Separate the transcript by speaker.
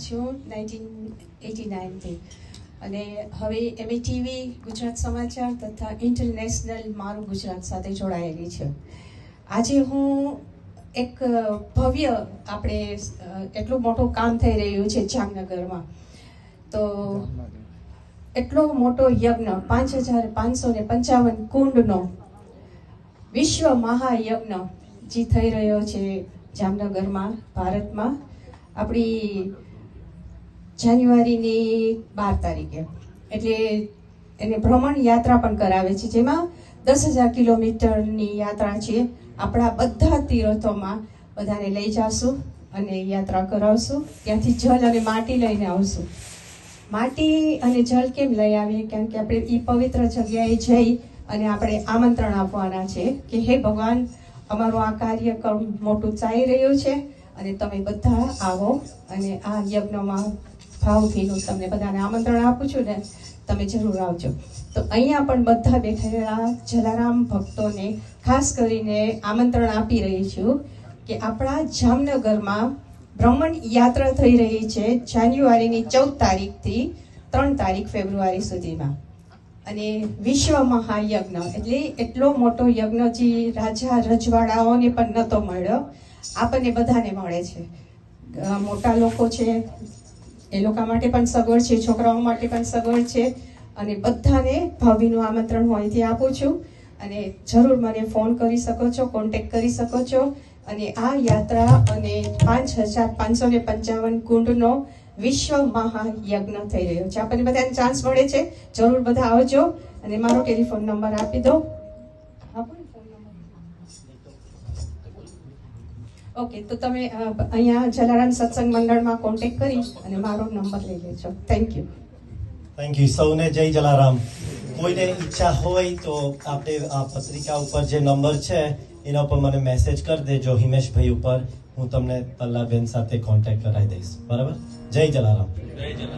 Speaker 1: છું 1989થી અને હવે MATV ગુજરાત સમાચાર તથા ઇન્ટરનેશનલ મારું ગુજરાત સાથે જોડાયેલી છે. આજે હું એક ભવ્ય આપણે એટલું મોટું કામ થઈ રહ્યું છે જામનગરમાં, તો એટલો મોટો યજ્ઞ 5555 કુંડનો વિશ્વ મહાયજ્ઞ જે થઈ રહ્યો છે જામનગરમાં, ભારતમાં, આપણી જાન્યુઆરીની 12 તારીખે. એટલે એને ભ્રમણ યાત્રા પણ કરાવે છે, જેમાં 10,000 કિલોમીટરની યાત્રા છે. આપણા બધા તીર્થોમાં બધાને લઈ જશું અને યાત્રા કરાવશું. ત્યાંથી જલ અને માટી લઈને આવશું. માટી અને જલ કેમ લઈ આવીએ? કારણ કે આપણે એ પવિત્ર જગ્યાએ જઈ અને આપણે આમંત્રણ આપવાના છે કે હે ભગવાન, અમારું આ કાર્યક્રમ મોટું ચાલી રહ્યું છે અને તમે બધા આવો અને આ યજ્ઞમાં ભાવભીનું તમને બધાને આમંત્રણ આપું છું ને, તમે જરૂર આવજો. તો અહીંયા પણ બધા બેઠેલા જલારામ ભક્તોને ખાસ કરીને આમંત્રણ આપી રહી છું કે આપણા જામનગરમાં ભ્રમણ યાત્રા થઈ રહી છે જાન્યુઆરીની 14 તારીખથી 3 તારીખ ફેબ્રુઆરી સુધીમાં. અને વિશ્વ મહાયજ્ઞ એટલે એટલો મોટો યજ્ઞ જે રાજા રજવાડાઓને પણ નહોતો મળ્યો, આપણને બધાને મળે છે. મોટા લોકો છે એ લોકો માટે પણ સગવડ છે, છોકરાઓ માટે પણ સગવડ છે, અને બધાને ભાવભીનું આમંત્રણ હું અહીંથી આપું છું. અને જરૂર મને ફોન કરી શકો છો, કોન્ટેક્ટ કરી શકો છો. અને આ યાત્રા અને 5555 કુંડનો વિશ્વ મહાયજ્ઞ થઈ રહ્યો છે. આપણને બધાને ચાન્સ મળે છે, જરૂર બધા આવજો. અને મારો ટેલિફોન નંબર આપી દો. ઓકે, તો તમે અહીંયા જલારામ સત્સંગ મંડળમાં કોન્ટેક્ટ કરી અને મારો નંબર લઈ લેજો. Thank you.
Speaker 2: થેન્ક યુ સૌને. જય જલારામ. કોઈને ઈચ્છા હોય તો આપણે આ પત્રિકા ઉપર જે નંબર છે એના ઉપર મને મેસેજ કરી દેજો, હિમેશભાઈ ઉપર. હું તમને પલ્લાબેન સાથે કોન્ટેક્ટ કરાવી દઈશ. બરાબર? જય જલારામ.